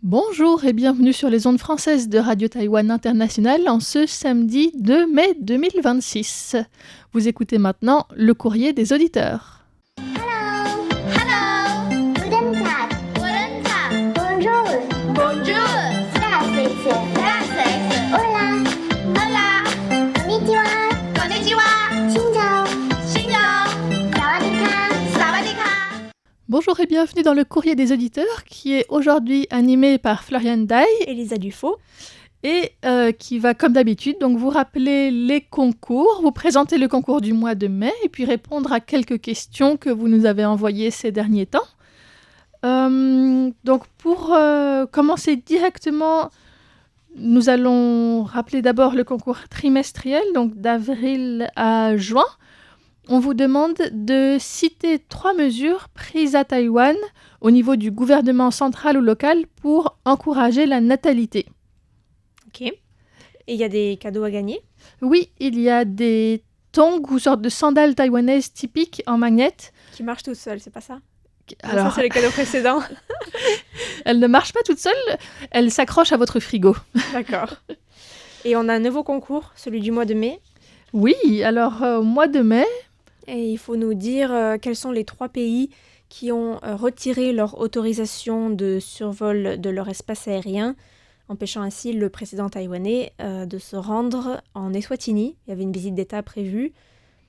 Bonjour et bienvenue sur les ondes françaises de Radio Taïwan International en ce samedi 2 mai 2026. Vous écoutez maintenant le courrier des auditeurs. Hello. Hello. Guten Tag. Guten Tag. Bonjour. Bonjour. Здравствуйте. Здравствуйте. Hola. Hola. Konnichiwa. Konnichiwa. Xin chào. Xin chào. Sawadika. Sawadika. Bonjour et bienvenue dans le courrier des auditeurs qui est aujourd'hui animé par Florian Dai Elisa Dufaux. et qui va comme d'habitude donc vous rappeler les concours, vous présenter le concours du mois de mai et puis répondre à quelques questions que vous nous avez envoyées ces derniers temps. Donc pour commencer directement, nous allons rappeler d'abord le concours trimestriel, donc d'avril à juin. On vous demande de citer 3 mesures prises à Taïwan au niveau du gouvernement central ou local pour encourager la natalité. Ok. Et il y a des cadeaux à gagner. Oui, il y a des tongs ou sortes de sandales taïwanaises typiques en magnète. Qui marchent tout seuls, c'est pas ça? Alors, Ça, c'est le cadeau précédent. elles ne marchent pas toutes seules, elles s'accrochent à votre frigo. D'accord. Et on a un nouveau concours, celui du mois de mai. Oui, alors au mois de mai, Et il faut nous dire quels sont les 3 pays qui ont retiré leur autorisation de survol de leur espace aérien, empêchant ainsi le président taïwanais de se rendre en Eswatini. Il y avait une visite d'État prévue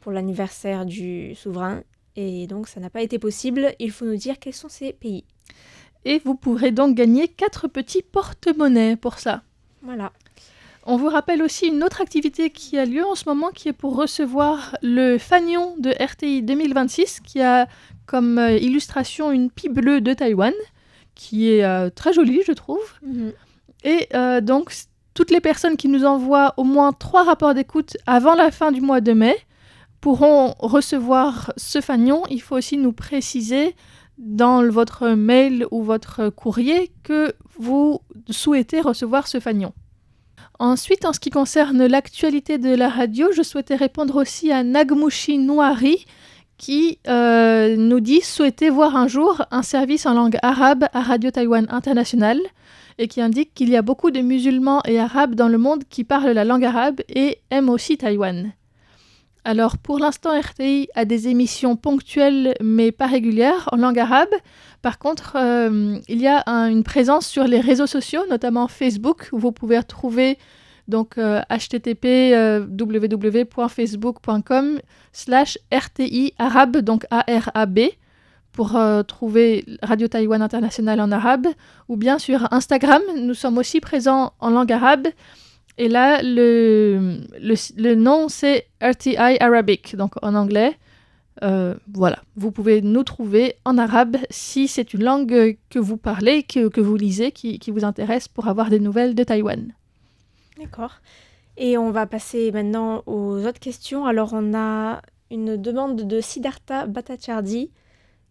pour l'anniversaire du souverain. Et donc, ça n'a pas été possible. Il faut nous dire quels sont ces pays. et vous pourrez donc gagner 4 petits porte-monnaies pour ça. Voilà. On vous rappelle aussi une autre activité qui a lieu en ce moment, qui est pour recevoir le fanion de RTI 2026, qui a comme illustration une pie bleue de Taïwan, qui est très jolie, je trouve. Et donc, toutes les personnes qui nous envoient au moins 3 rapports d'écoute avant la fin du mois de mai pourront recevoir ce fanion. Il faut aussi nous préciser dans votre mail ou votre courrier que vous souhaitez recevoir ce fanion. Ensuite, en ce qui concerne l'actualité de la radio, je souhaitais répondre aussi à Nagmushi Noari qui nous dit souhaiter voir un jour un service en langue arabe à Radio Taïwan International et qui indique qu'il y a beaucoup de musulmans et arabes dans le monde qui parlent la langue arabe et aiment aussi Taïwan. Alors pour l'instant, RTI a des émissions ponctuelles mais pas régulières en langue arabe. Par contre, il y a une présence sur les réseaux sociaux, notamment Facebook, où vous pouvez retrouver donc http www.facebook.com/RTI arabe, donc ARAB, pour trouver Radio Taïwan International en arabe, ou bien sur Instagram, nous sommes aussi présents en langue arabe. Et là, le nom, c'est RTI Arabic, donc en anglais. Voilà, vous pouvez nous trouver en arabe si c'est une langue que vous parlez, que vous lisez, qui vous intéresse pour avoir des nouvelles de Taïwan. D'accord. Et on va passer maintenant aux autres questions. Alors, on a une demande de Siddhartha Bhattacharjee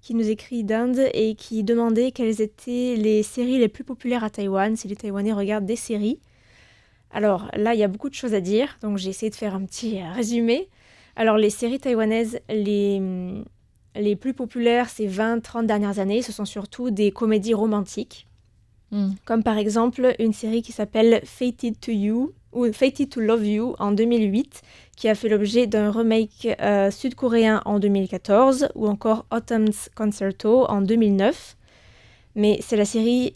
qui nous écrit d'Inde et qui demandait quelles étaient les séries les plus populaires à Taïwan, si les Taïwanais regardent des séries. Alors là, il y a beaucoup de choses à dire, donc j'ai essayé de faire un petit résumé. Alors les séries taïwanaises, les plus populaires ces 20-30 dernières années, ce sont surtout des comédies romantiques. Comme par exemple une série qui s'appelle Fated to You ou Fated to Love You en 2008, qui a fait l'objet d'un remake sud-coréen en 2014, ou encore Autumn's Concerto en 2009. Mais c'est la série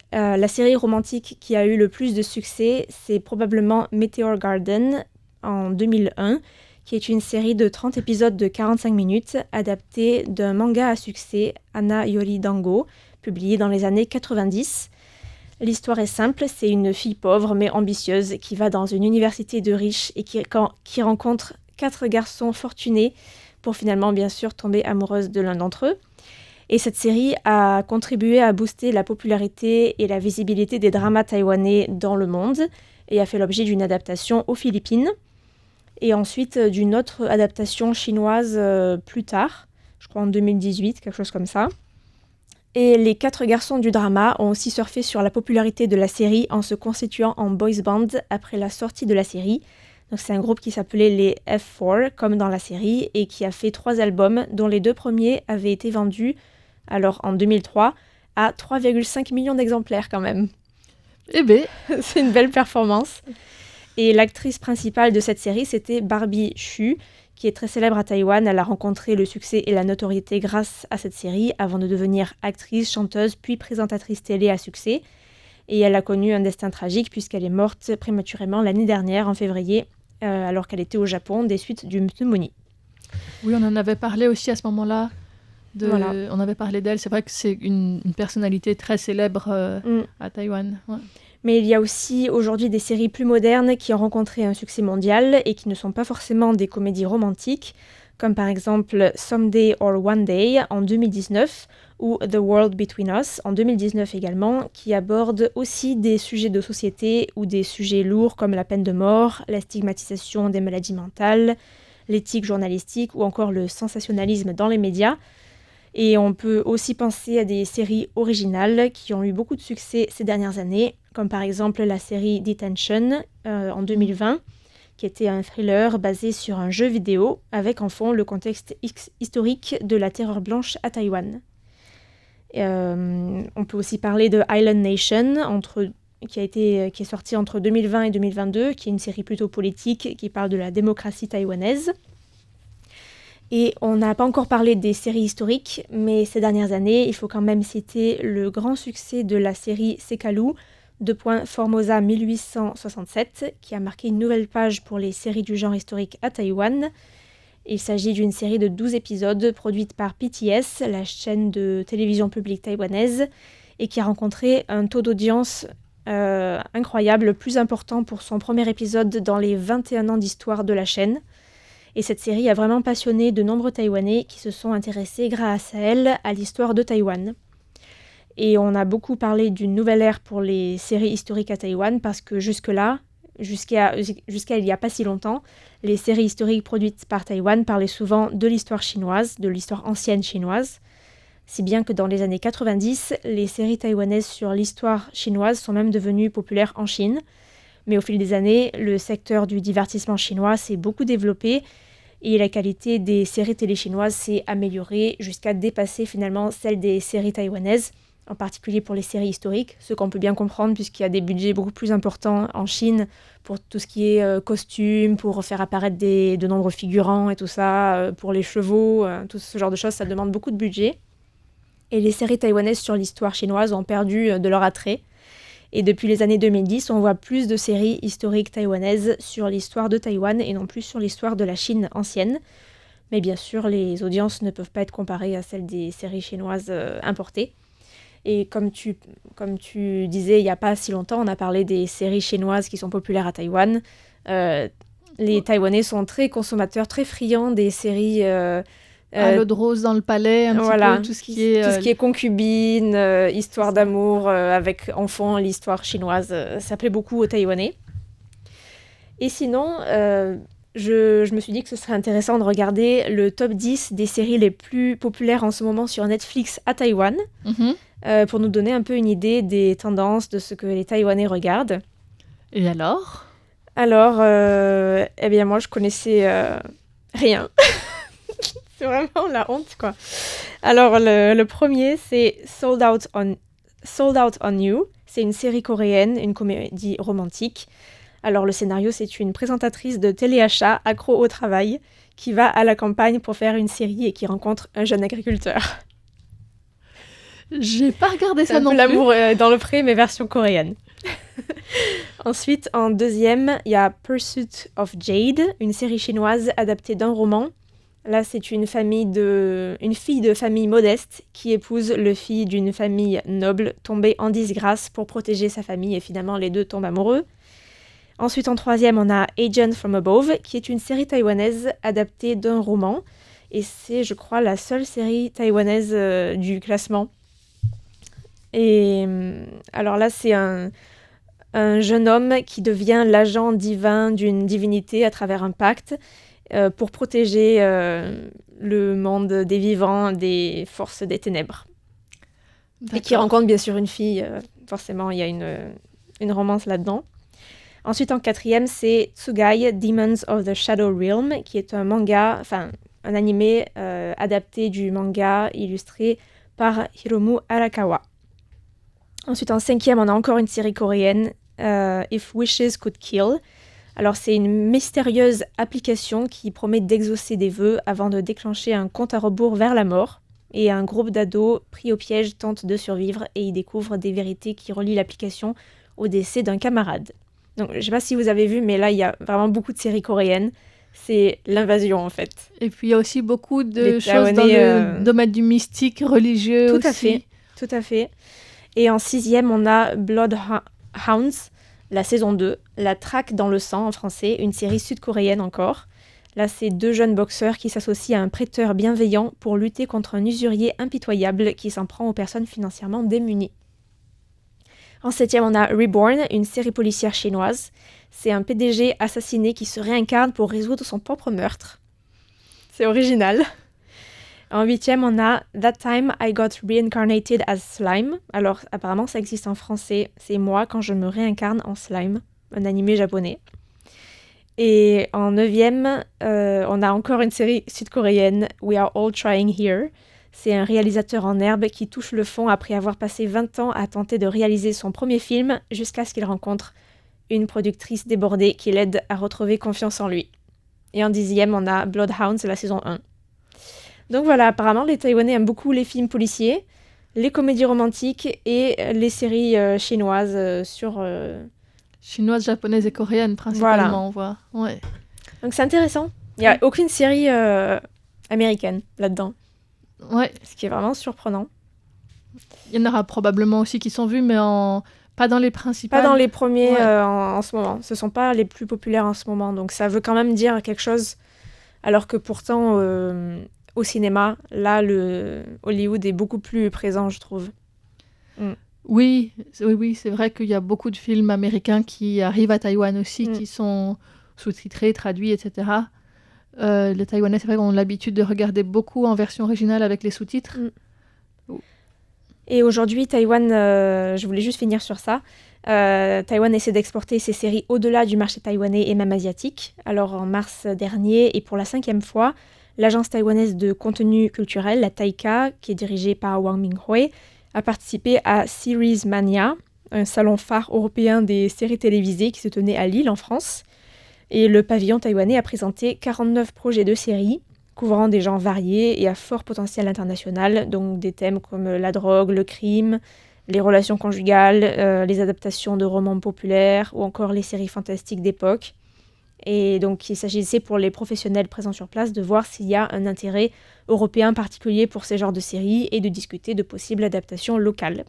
romantique qui a eu le plus de succès, c'est probablement Meteor Garden en 2001, qui est une série de 30 épisodes de 45 minutes, adaptée d'un manga à succès, Ana Yori Dango, publié dans les années 90. L'histoire est simple, c'est une fille pauvre mais ambitieuse qui va dans une université de riches et qui rencontre 4 garçons fortunés pour finalement bien sûr tomber amoureuse de l'un d'entre eux. Et cette série a contribué à booster la popularité et la visibilité des dramas taïwanais dans le monde et a fait l'objet d'une adaptation aux Philippines et ensuite d'une autre adaptation chinoise plus tard, je crois en 2018, quelque chose comme ça. Et les 4 garçons du drama ont aussi surfé sur la popularité de la série en se constituant en boys band après la sortie de la série. Donc c'est un groupe qui s'appelait les F4, comme dans la série, et qui a fait 3 albums, dont les 2 premiers avaient été vendus, alors en 2003, à 3,5 millions d'exemplaires quand même. Eh ben, C'est une belle performance. Et l'actrice principale de cette série, c'était Barbie Hsu, qui est très célèbre à Taïwan. Elle a rencontré le succès et la notoriété grâce à cette série, avant de devenir actrice, chanteuse, puis présentatrice télé à succès. Et elle a connu un destin tragique puisqu'elle est morte prématurément l'année dernière, en février, alors qu'elle était au Japon, des suites d'une pneumonie. oui, on en avait parlé aussi à ce moment-là. Voilà. On avait parlé d'elle. C'est vrai que c'est une personnalité très célèbre à Taïwan. Ouais. Mais il y a aussi aujourd'hui des séries plus modernes qui ont rencontré un succès mondial et qui ne sont pas forcément des comédies romantiques, comme par exemple Someday or One Day en 2019 ou The World Between Us en 2019 également, qui abordent aussi des sujets de société ou des sujets lourds comme la peine de mort, la stigmatisation des maladies mentales, l'éthique journalistique ou encore le sensationnalisme dans les médias. Et on peut aussi penser à des séries originales qui ont eu beaucoup de succès ces dernières années, comme par exemple la série Detention en 2020, qui était un thriller basé sur un jeu vidéo avec en fond le contexte historique de la terreur blanche à Taïwan. On peut aussi parler de Island Nation, qui est sortie entre 2020 et 2022, qui est une série plutôt politique qui parle de la démocratie taïwanaise. Et on n'a pas encore parlé des séries historiques, mais ces dernières années, il faut quand même citer le grand succès de la série Sekalu, Formosa 1867, qui a marqué une nouvelle page pour les séries du genre historique à Taïwan. Il s'agit d'une série de 12 épisodes produite par PTS, la chaîne de télévision publique taïwanaise, et qui a rencontré un taux d'audience incroyable, le plus important pour son premier épisode dans les 21 ans d'histoire de la chaîne. Et cette série a vraiment passionné de nombreux Taïwanais qui se sont intéressés grâce à elle à l'histoire de Taïwan. Et on a beaucoup parlé d'une nouvelle ère pour les séries historiques à Taïwan parce que jusqu'à il n'y a pas si longtemps, les séries historiques produites par Taïwan parlaient souvent de l'histoire chinoise, de l'histoire ancienne chinoise. Si bien que dans les années 90, les séries taïwanaises sur l'histoire chinoise sont même devenues populaires en Chine. Mais au fil des années, le secteur du divertissement chinois s'est beaucoup développé et la qualité des séries télé chinoises s'est améliorée jusqu'à dépasser finalement celle des séries taïwanaises, en particulier pour les séries historiques, ce qu'on peut bien comprendre puisqu'il y a des budgets beaucoup plus importants en Chine pour tout ce qui est costumes, pour faire apparaître de nombreux figurants et tout ça, pour les chevaux, tout ce genre de choses, ça demande beaucoup de budget. Et les séries taïwanaises sur l'histoire chinoise ont perdu de leur attrait. Et depuis les années 2010, on voit plus de séries historiques taïwanaises sur l'histoire de Taïwan et non plus sur l'histoire de la Chine ancienne. Mais bien sûr, les audiences ne peuvent pas être comparées à celles des séries chinoises importées. Et comme tu disais, il n'y a pas si longtemps, on a parlé des séries chinoises qui sont populaires à Taïwan. Les Taïwanais sont très consommateurs, très friands des séries... à l'eau de rose dans le palais, voilà, petit peu, tout ce qui est concubine, histoire d'amour avec enfants, l'histoire chinoise, ça plaît beaucoup aux Taïwanais. Et sinon, je me suis dit que ce serait intéressant de regarder le top 10 des séries les plus populaires en ce moment sur Netflix à Taïwan, pour nous donner un peu une idée des tendances, de ce que les Taïwanais regardent. Et alors, eh bien moi je connaissais rien. C'est vraiment la honte, quoi. Alors, le premier, c'est Sold Out on You. C'est une série coréenne, une comédie romantique. Alors, le scénario, c'est une présentatrice de téléachat accro au travail qui va à la campagne pour faire une série et qui rencontre un jeune agriculteur. J'ai pas regardé ça non plus. L'amour dans le pré, mais version coréenne. Ensuite, en deuxième, il y a Pursuit of Jade, une série chinoise adaptée d'un roman. Là, c'est une fille de famille modeste qui épouse le fils d'une famille noble tombée en disgrâce pour protéger sa famille et finalement les deux tombent amoureux. Ensuite, en troisième, on a Agent from Above, qui est une série taïwanaise adaptée d'un roman. Et c'est, je crois, la seule série taïwanaise du classement. Et alors là, c'est un jeune homme qui devient l'agent divin d'une divinité à travers un pacte. Pour protéger le monde des vivants des forces des ténèbres. D'accord. Et qui rencontre bien sûr une fille, forcément il y a une romance là-dedans. Ensuite en quatrième c'est Tsugai, Demons of the Shadow Realm, qui est un animé adapté du manga illustré par Hiromu Arakawa. Ensuite, en 5e, on a encore une série coréenne, If Wishes Could Kill. Alors, c'est une mystérieuse application qui promet d'exaucer des vœux avant de déclencher un compte à rebours vers la mort. Et un groupe d'ados pris au piège tente de survivre et ils découvrent des vérités qui relient l'application au décès d'un camarade. Donc, je ne sais pas si vous avez vu, mais là, il y a vraiment beaucoup de séries coréennes. C'est l'invasion, en fait. Et puis, il y a aussi beaucoup de Les choses dans Taïwanais, le domaine du mystique, religieux Tout à aussi. fait, tout à fait. Et en 6e, on a Bloodhounds, la saison 2, La traque dans le sang en français, une série sud-coréenne encore. Là, c'est 2 jeunes boxeurs qui s'associent à un prêteur bienveillant pour lutter contre un usurier impitoyable qui s'en prend aux personnes financièrement démunies. En 7e, on a Reborn, une série policière chinoise. C'est un PDG assassiné qui se réincarne pour résoudre son propre meurtre. C'est original. En 8e, on a That Time I Got Reincarnated as Slime. Alors, apparemment, ça existe en français. C'est moi quand je me réincarne en slime, un animé japonais. Et en 9e, on a encore une série sud-coréenne, We Are All Trying Here. C'est un réalisateur en herbe qui touche le fond après avoir passé 20 ans à tenter de réaliser son premier film jusqu'à ce qu'il rencontre une productrice débordée qui l'aide à retrouver confiance en lui. Et en 10e, on a Bloodhounds, la saison 1. Donc voilà, apparemment, les Taïwanais aiment beaucoup les films policiers, les comédies romantiques et les séries chinoises sur... Chinoises, japonaises et coréennes, principalement, on voit. Ouais. Donc c'est intéressant. Il n'y a aucune série américaine là-dedans. Ouais. Ce qui est vraiment surprenant. Il y en aura probablement aussi qui sont vus, mais pas dans les principales. Pas dans les premiers en ce moment. Ce ne sont pas les plus populaires en ce moment. Donc ça veut quand même dire quelque chose. Alors que pourtant, au cinéma, là, Hollywood est beaucoup plus présent, je trouve. Oui, c'est vrai qu'il y a beaucoup de films américains qui arrivent à Taïwan aussi, qui sont sous-titrés, traduits, etc. Les Taïwanais, c'est vrai qu'on a l'habitude de regarder beaucoup en version originale avec les sous-titres. Et aujourd'hui, Taïwan, je voulais juste finir sur ça, Taïwan essaie d'exporter ses séries au-delà du marché taïwanais et même asiatique. Alors en mars dernier, et pour la 5e fois, l'agence taïwanaise de contenu culturel, la Taika, qui est dirigée par Wang Minghui, a participé à Series Mania, un salon phare européen des séries télévisées qui se tenait à Lille, en France. Et le pavillon taïwanais a présenté 49 projets de séries, couvrant des genres variés et à fort potentiel international, donc des thèmes comme la drogue, le crime, les relations conjugales, les adaptations de romans populaires ou encore les séries fantastiques d'époque. Et donc il s'agissait pour les professionnels présents sur place de voir s'il y a un intérêt européen particulier pour ces genres de séries et de discuter de possibles adaptations locales.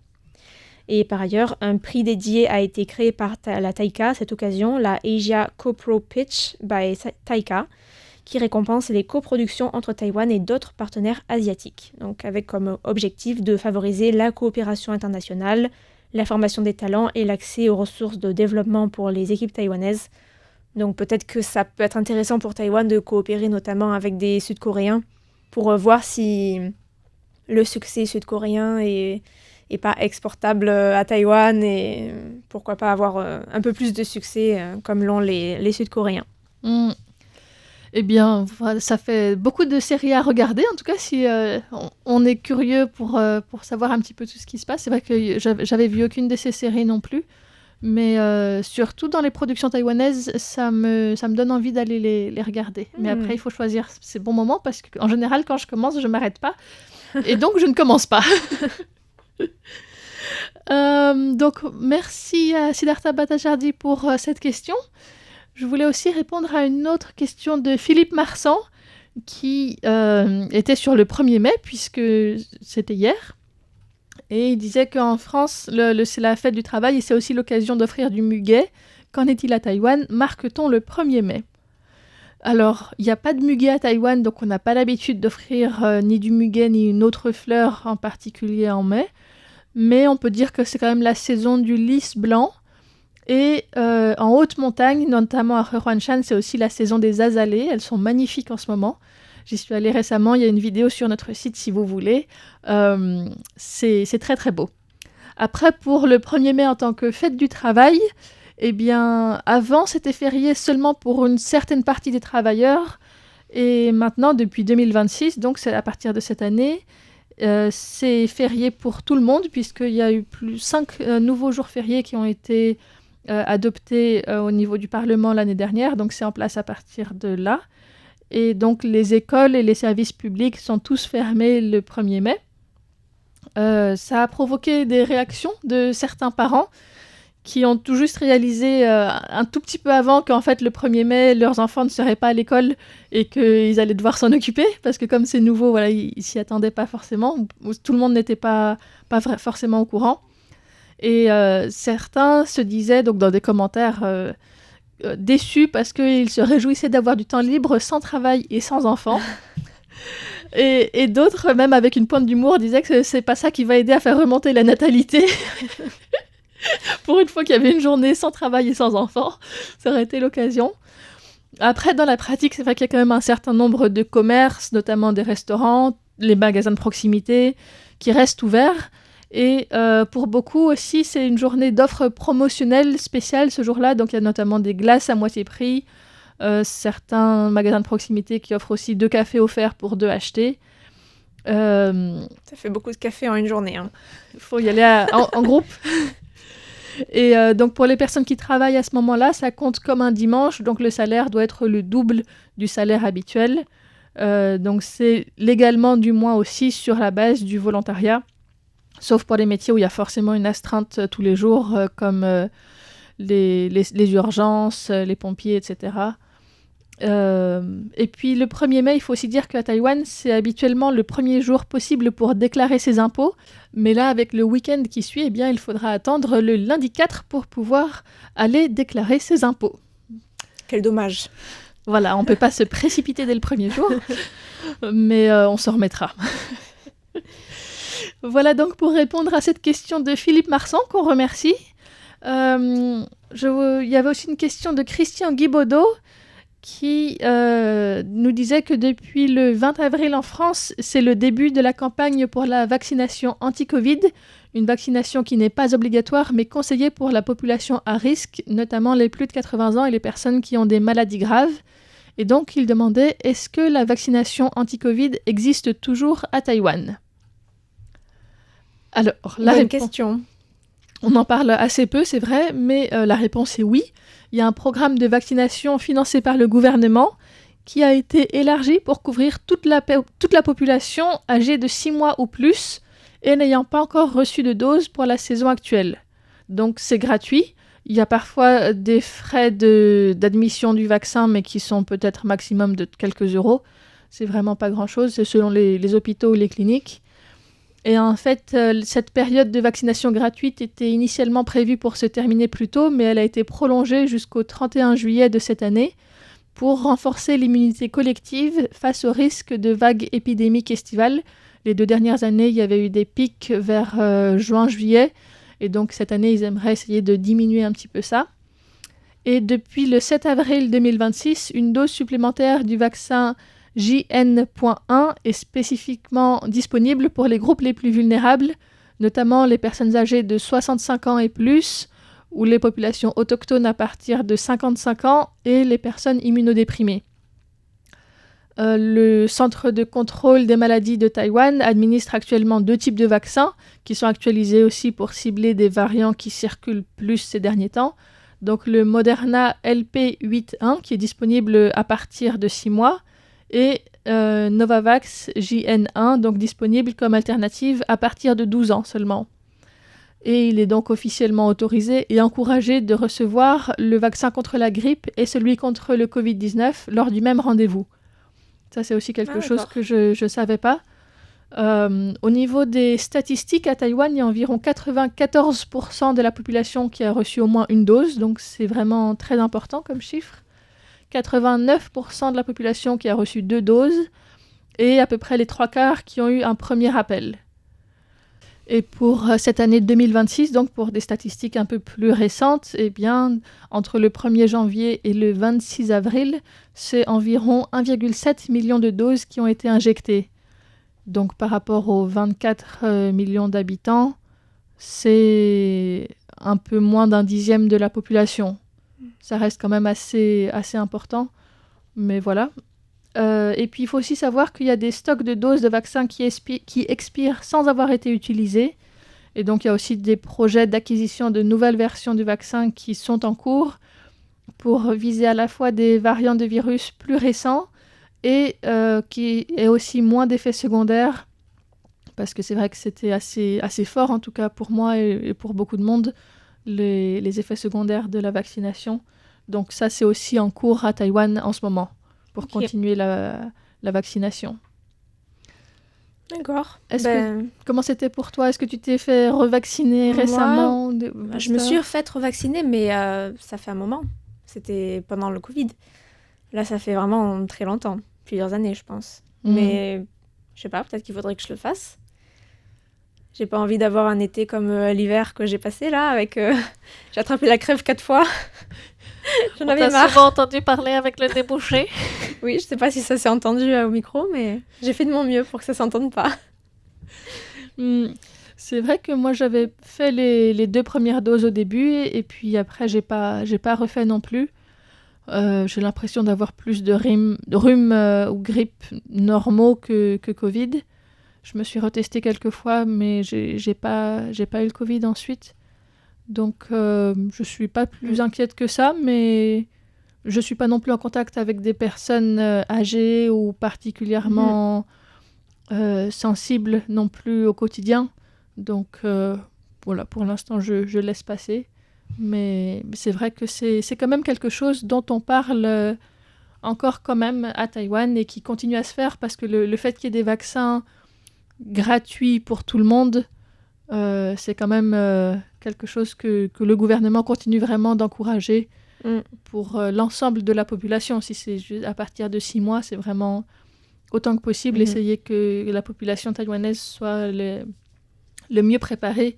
Et par ailleurs, un prix dédié a été créé par la Taika à cette occasion, la Asia Co-Pro Pitch by Taika, qui récompense les coproductions entre Taïwan et d'autres partenaires asiatiques, donc avec comme objectif de favoriser la coopération internationale, la formation des talents et l'accès aux ressources de développement pour les équipes taïwanaises. Donc peut-être que ça peut être intéressant pour Taïwan de coopérer notamment avec des Sud-Coréens pour voir si le succès sud-coréen est pas exportable à Taïwan et pourquoi pas avoir un peu plus de succès comme l'ont les Sud-Coréens. Eh bien, ça fait beaucoup de séries à regarder. En tout cas, si on est curieux pour savoir un petit peu tout ce qui se passe. C'est vrai que j'avais vu aucune de ces séries non plus. Mais surtout dans les productions taïwanaises, ça me donne envie d'aller les regarder. Mais après, il faut choisir ces bons moments parce qu'en général, quand je commence, je ne m'arrête pas. Et donc, je ne commence pas. Donc, merci à Siddhartha Bhattacharjee pour cette question. Je voulais aussi répondre à une autre question de Philippe Marsan qui était sur le 1er mai, puisque c'était hier. Et il disait qu'en France, c'est la fête du travail et c'est aussi l'occasion d'offrir du muguet. Qu'en est-il à Taïwan? Marque-t-on le 1er mai? Alors, il n'y a pas de muguet à Taïwan, donc on n'a pas l'habitude d'offrir ni du muguet ni une autre fleur en particulier en mai. Mais on peut dire que c'est quand même la saison du lys blanc. Et en haute montagne, notamment à Hehuanshan, c'est aussi la saison des azalées. Elles sont magnifiques en ce moment. J'y suis allée récemment, il y a une vidéo sur notre site si vous voulez. C'est très très beau. Après, pour le 1er mai en tant que fête du travail, eh bien, avant c'était férié seulement pour une certaine partie des travailleurs. Et maintenant, depuis 2026, donc c'est à partir de cette année, c'est férié pour tout le monde, puisqu'il y a eu 5 nouveaux jours fériés qui ont été adoptés au niveau du Parlement l'année dernière, donc c'est en place à partir de là. Et donc les écoles et les services publics sont tous fermés le 1er mai. Ça a provoqué des réactions de certains parents qui ont tout juste réalisé un tout petit peu avant qu'en fait le 1er mai, leurs enfants ne seraient pas à l'école et qu'ils allaient devoir s'en occuper, parce que comme c'est nouveau, voilà, ils s'y attendaient pas forcément, tout le monde n'était pas forcément au courant. Et certains se disaient donc dans des commentaires déçus parce qu'ils se réjouissaient d'avoir du temps libre sans travail et sans enfants. Et d'autres, même avec une pointe d'humour, disaient que c'est pas ça qui va aider à faire remonter la natalité. Pour une fois qu'il y avait une journée sans travail et sans enfants, ça aurait été l'occasion. Après, dans la pratique, c'est vrai qu'il y a quand même un certain nombre de commerces, notamment des restaurants, les magasins de proximité, qui restent ouverts. Et pour beaucoup aussi, c'est une journée d'offres promotionnelles spéciales ce jour-là. Donc il y a notamment des glaces à moitié prix, certains magasins de proximité qui offrent aussi 2 cafés offerts pour 2 achetés. Ça fait beaucoup de café en une journée. Il faut y aller en groupe. Et donc pour les personnes qui travaillent à ce moment-là, ça compte comme un dimanche, donc le salaire doit être le double du salaire habituel. Donc c'est légalement du moins aussi sur la base du volontariat, sauf pour les métiers où il y a forcément une astreinte tous les jours, comme les urgences, les pompiers, etc. Et puis le 1er mai, il faut aussi dire qu'à Taïwan, c'est habituellement le premier jour possible pour déclarer ses impôts. Mais là, avec le week-end qui suit, eh bien, il faudra attendre le lundi 4 pour pouvoir aller déclarer ses impôts. Quel dommage. Voilà, on ne peut pas se précipiter dès le premier jour, mais on s'en remettra. Voilà donc pour répondre à cette question de Philippe Marsan, qu'on remercie. Il y avait aussi une question de Christian Guibaudot, qui nous disait que depuis le 20 avril en France, c'est le début de la campagne pour la vaccination anti-Covid, une vaccination qui n'est pas obligatoire mais conseillée pour la population à risque, notamment les plus de 80 ans et les personnes qui ont des maladies graves. Et donc, il demandait, est-ce que la vaccination anti-Covid existe toujours à Taïwan ? Alors, bonne question. On en parle assez peu, c'est vrai, mais la réponse est oui. Il y a un programme de vaccination financé par le gouvernement qui a été élargi pour couvrir toute la population âgée de 6 mois ou plus et n'ayant pas encore reçu de dose pour la saison actuelle. Donc c'est gratuit. Il y a parfois des frais d'admission du vaccin, mais qui sont peut-être maximum de quelques euros. C'est vraiment pas grand-chose, c'est selon les hôpitaux ou les cliniques. Et en fait, cette période de vaccination gratuite était initialement prévue pour se terminer plus tôt, mais elle a été prolongée jusqu'au 31 juillet de cette année pour renforcer l'immunité collective face au risque de vagues épidémiques estivales. Les 2 dernières années, il y avait eu des pics vers juin-juillet, et donc cette année, ils aimeraient essayer de diminuer un petit peu ça. Et depuis le 7 avril 2026, une dose supplémentaire du vaccin JN.1 est spécifiquement disponible pour les groupes les plus vulnérables, notamment les personnes âgées de 65 ans et plus, ou les populations autochtones à partir de 55 ans et les personnes immunodéprimées. Le Centre de contrôle des maladies de Taïwan administre actuellement 2 types de vaccins qui sont actualisés aussi pour cibler des variants qui circulent plus ces derniers temps. Donc le Moderna LP8.1 qui est disponible à partir de 6 mois et Novavax JN1, donc disponible comme alternative à partir de 12 ans seulement. Et il est donc officiellement autorisé et encouragé de recevoir le vaccin contre la grippe et celui contre le Covid-19 lors du même rendez-vous. Ça, c'est aussi quelque chose que je ne savais pas. Au niveau des statistiques, à Taïwan, il y a environ 94% de la population qui a reçu au moins une dose, donc c'est vraiment très important comme chiffre. 89% de la population qui a reçu 2 doses et à peu près les 3/4 qui ont eu un premier appel. Et pour cette année 2026, donc pour des statistiques un peu plus récentes, eh bien, entre le 1er janvier et le 26 avril, c'est environ 1,7 million de doses qui ont été injectées. Donc par rapport aux 24 millions d'habitants, c'est un peu moins d'un dixième de la population. Ça reste quand même assez important, mais voilà. Et puis, il faut aussi savoir qu'il y a des stocks de doses de vaccins qui expirent sans avoir été utilisés. Et donc, il y a aussi des projets d'acquisition de nouvelles versions du vaccin qui sont en cours pour viser à la fois des variants de virus plus récents et qui aient aussi moins d'effets secondaires. Parce que c'est vrai que c'était assez fort, en tout cas pour moi et pour beaucoup de monde, les effets secondaires de la vaccination. Donc ça, c'est aussi en cours à Taïwan en ce moment, pour continuer la vaccination. D'accord. Comment c'était pour toi? Est-ce que tu t'es fait revacciner récemment? Je me suis fait revacciner, mais ça fait un moment. C'était pendant le Covid. Là, ça fait vraiment très longtemps, plusieurs années, je pense. Mais je sais pas, peut-être qu'il faudrait que je le fasse. J'ai pas envie d'avoir un été comme l'hiver que j'ai passé là, avec j'ai attrapé la crève 4 fois. J'en avais marre. On t'a souvent entendu parler avec le débouché. Oui, je sais pas si ça s'est entendu au micro, mais j'ai fait de mon mieux pour que ça s'entende pas. C'est vrai que moi j'avais fait les 2 premières doses au début et puis après j'ai pas refait non plus. J'ai l'impression d'avoir plus de rhume ou grippe normaux que Covid. Je me suis retestée quelques fois, mais j'ai pas eu le Covid ensuite. Donc, je suis pas plus inquiète que ça, mais je suis pas non plus en contact avec des personnes âgées ou particulièrement sensibles non plus au quotidien. Donc, voilà, pour l'instant, je laisse passer. Mais c'est vrai que c'est quand même quelque chose dont on parle encore quand même à Taïwan et qui continue à se faire parce que le fait qu'il y ait des vaccins gratuits pour tout le monde, c'est quand même quelque chose que le gouvernement continue vraiment d'encourager pour l'ensemble de la population. Si c'est juste à partir de 6 mois, c'est vraiment autant que possible essayer que la population taïwanaise soit le mieux préparée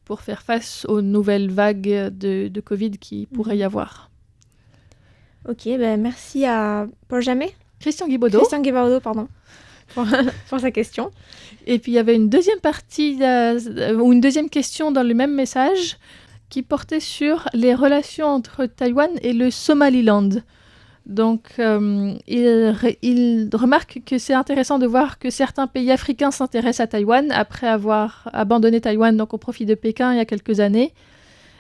pour faire face aux nouvelles vagues de Covid qui pourrait y avoir. Ok, merci à Paul Jamet. Christian Guibaudot, pardon, pour sa question. Et puis il y avait une deuxième partie, ou une deuxième question dans le même message qui portait sur les relations entre Taïwan et le Somaliland. Donc il remarque que c'est intéressant de voir que certains pays africains s'intéressent à Taïwan après avoir abandonné Taïwan donc au profit de Pékin il y a quelques années,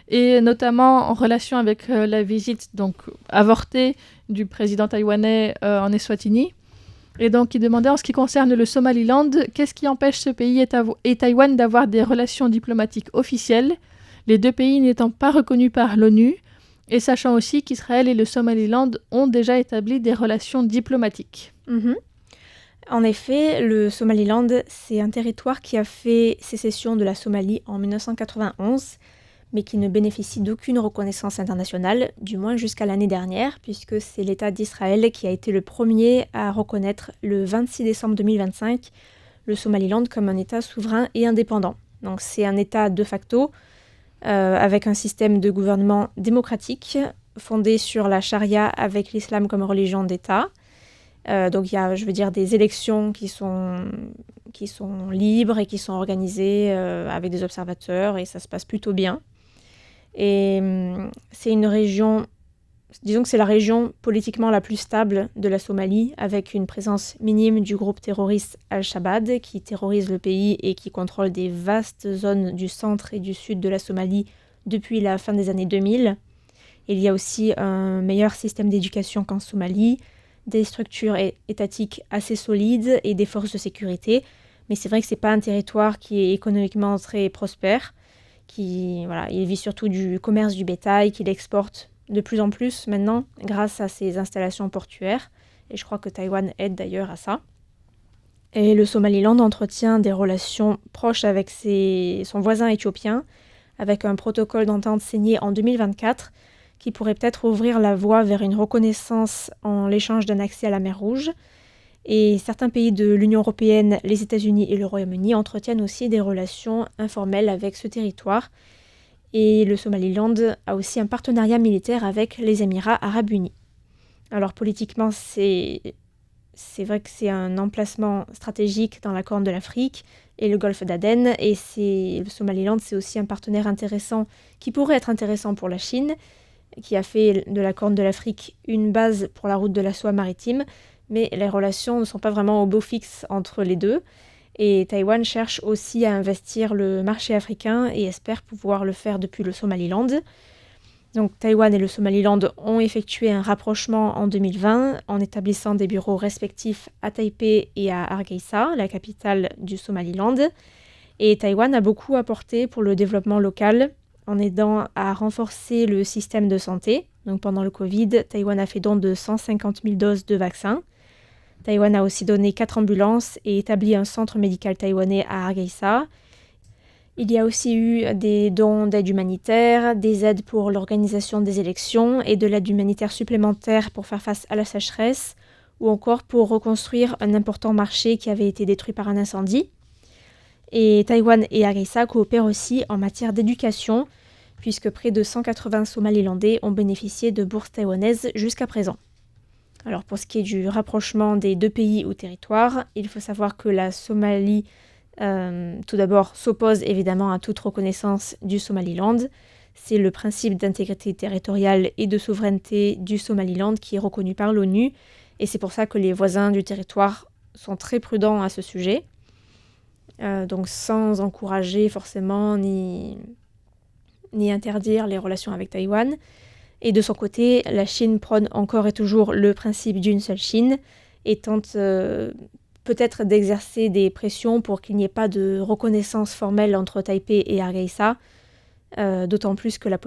et notamment en relation avec la visite donc avortée du président taïwanais en Eswatini. Et donc, il demandait, en ce qui concerne le Somaliland, qu'est-ce qui empêche ce pays et Taïwan d'avoir des relations diplomatiques officielles, les 2 pays n'étant pas reconnus par l'ONU, et sachant aussi qu'Israël et le Somaliland ont déjà établi des relations diplomatiques. En effet, le Somaliland, c'est un territoire qui a fait sécession de la Somalie en 1991, mais qui ne bénéficie d'aucune reconnaissance internationale, du moins jusqu'à l'année dernière, puisque c'est l'État d'Israël qui a été le premier à reconnaître le 26 décembre 2025 le Somaliland comme un État souverain et indépendant. Donc c'est un État de facto, avec un système de gouvernement démocratique, fondé sur la charia avec l'islam comme religion d'État. Donc il y a, des élections qui sont libres et qui sont organisées avec des observateurs, et ça se passe plutôt bien. Et c'est une région, disons que c'est la région politiquement la plus stable de la Somalie, avec une présence minime du groupe terroriste Al-Shabaab qui terrorise le pays et qui contrôle des vastes zones du centre et du sud de la Somalie depuis la fin des années 2000. Il y a aussi un meilleur système d'éducation qu'en Somalie, des structures étatiques assez solides et des forces de sécurité. Mais c'est vrai que ce n'est pas un territoire qui est économiquement très prospère. Il vit surtout du commerce du bétail qu'il exporte de plus en plus maintenant grâce à ses installations portuaires, et je crois que Taïwan aide d'ailleurs à ça. Et le Somaliland entretient des relations proches avec son voisin éthiopien, avec un protocole d'entente signé en 2024 qui pourrait peut-être ouvrir la voie vers une reconnaissance en l'échange d'un accès à la mer Rouge. Et certains pays de l'Union européenne, les États-Unis et le Royaume-Uni entretiennent aussi des relations informelles avec ce territoire. Et le Somaliland a aussi un partenariat militaire avec les Émirats arabes unis. Alors politiquement, c'est vrai que c'est un emplacement stratégique dans la Corne de l'Afrique et le golfe d'Aden. Et le Somaliland, c'est aussi un partenaire intéressant qui pourrait être intéressant pour la Chine, qui a fait de la Corne de l'Afrique une base pour la route de la soie maritime, mais les relations ne sont pas vraiment au beau fixe entre les deux. Et Taïwan cherche aussi à investir le marché africain et espère pouvoir le faire depuis le Somaliland. Donc Taïwan et le Somaliland ont effectué un rapprochement en 2020 en établissant des bureaux respectifs à Taipei et à Hargeisa, la capitale du Somaliland. Et Taïwan a beaucoup apporté pour le développement local en aidant à renforcer le système de santé. Donc pendant le Covid, Taïwan a fait don de 150 000 doses de vaccins. Taïwan a aussi donné 4 ambulances et établi un centre médical taïwanais à Hargeisa. Il y a aussi eu des dons d'aide humanitaire, des aides pour l'organisation des élections et de l'aide humanitaire supplémentaire pour faire face à la sécheresse, ou encore pour reconstruire un important marché qui avait été détruit par un incendie. Et Taïwan et Hargeisa coopèrent aussi en matière d'éducation, puisque près de 180 Somalilandais ont bénéficié de bourses taïwanaises jusqu'à présent. Alors pour ce qui est du rapprochement des deux pays ou territoires, il faut savoir que la Somalie, tout d'abord, s'oppose évidemment à toute reconnaissance du Somaliland. C'est le principe d'intégrité territoriale et de souveraineté du Somaliland qui est reconnu par l'ONU, et c'est pour ça que les voisins du territoire sont très prudents à ce sujet. Donc sans encourager forcément ni interdire les relations avec Taïwan. Et de son côté, la Chine prône encore et toujours le principe d'une seule Chine et tente peut-être d'exercer des pressions pour qu'il n'y ait pas de reconnaissance formelle entre Taipei et Hargeisa, d'autant plus que la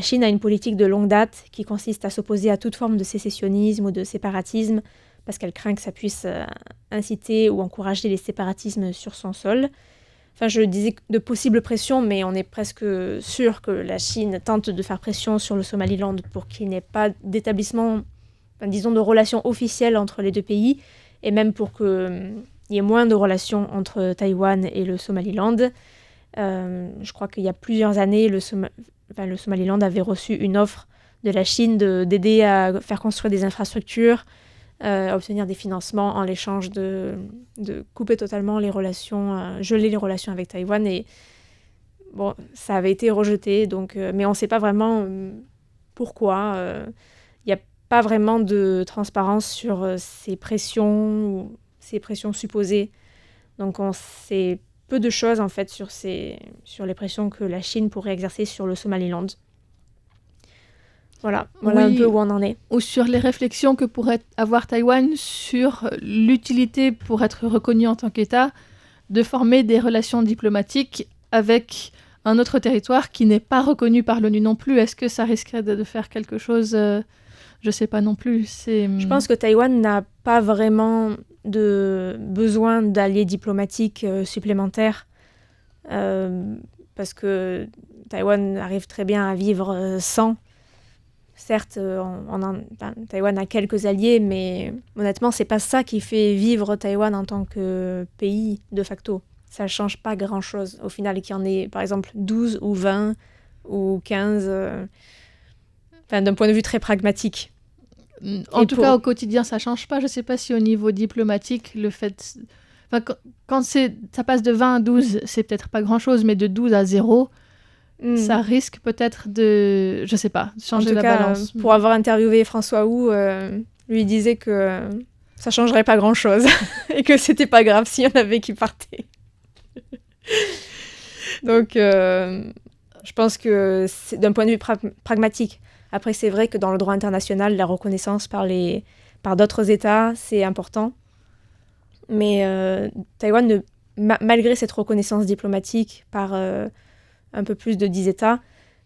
Chine a une politique de longue date qui consiste à s'opposer à toute forme de sécessionnisme ou de séparatisme parce qu'elle craint que ça puisse inciter ou encourager les séparatismes sur son sol. Enfin, je disais de possibles pressions, mais on est presque sûr que la Chine tente de faire pression sur le Somaliland pour qu'il n'y ait pas d'établissement, disons, de relations officielles entre les deux pays, et même pour qu'il y ait moins de relations entre Taïwan et le Somaliland. Je crois qu'il y a plusieurs années, le Somaliland avait reçu une offre de la Chine d'aider à faire construire des infrastructures, à obtenir des financements en l'échange de couper totalement les relations, geler les relations avec Taïwan. Et bon, ça avait été rejeté, donc, mais on ne sait pas vraiment pourquoi. Il n'y a pas vraiment de transparence sur ces pressions supposées. Donc on sait peu de choses en fait sur les pressions que la Chine pourrait exercer sur le Somaliland. Voilà oui, un peu où on en est. Ou sur les réflexions que pourrait avoir Taïwan sur l'utilité pour être reconnu en tant qu'État de former des relations diplomatiques avec un autre territoire qui n'est pas reconnu par l'ONU non plus. Est-ce que ça risquerait de faire quelque chose Je ne sais pas non plus. Je pense que Taïwan n'a pas vraiment de besoin d'alliés diplomatiques supplémentaires parce que Taïwan arrive très bien à vivre sans. Certes, Taïwan a quelques alliés, mais honnêtement, c'est pas ça qui fait vivre Taïwan en tant que pays de facto. Ça change pas grand-chose. Au final, qu'il y en ait, par exemple, 12 ou 20 ou 15, d'un point de vue très pragmatique. En tout cas, au quotidien, ça change pas. Je sais pas si au niveau diplomatique, le fait... quand ça passe de 20 à 12, c'est peut-être pas grand-chose, mais de 12 à 0... Ça risque peut-être de, je sais pas, changer la balance. Pour avoir interviewé François Hu, lui disait que ça changerait pas grand-chose et que c'était pas grave s'il y en avait qui partaient. Donc, je pense que c'est d'un point de vue pragmatique. Après, c'est vrai que dans le droit international, la reconnaissance par d'autres États, c'est important. Mais Taïwan, malgré cette reconnaissance diplomatique par un peu plus de 10 États,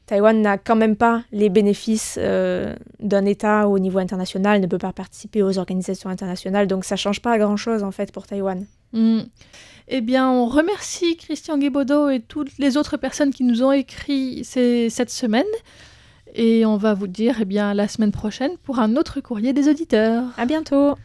Taïwan n'a quand même pas les bénéfices d'un État au niveau international, ne peut pas participer aux organisations internationales, donc ça ne change pas grand-chose en fait pour Taïwan. Eh bien, on remercie Christian Guébaudot et toutes les autres personnes qui nous ont écrit cette semaine, et on va vous dire la semaine prochaine pour un autre courrier des auditeurs. À bientôt.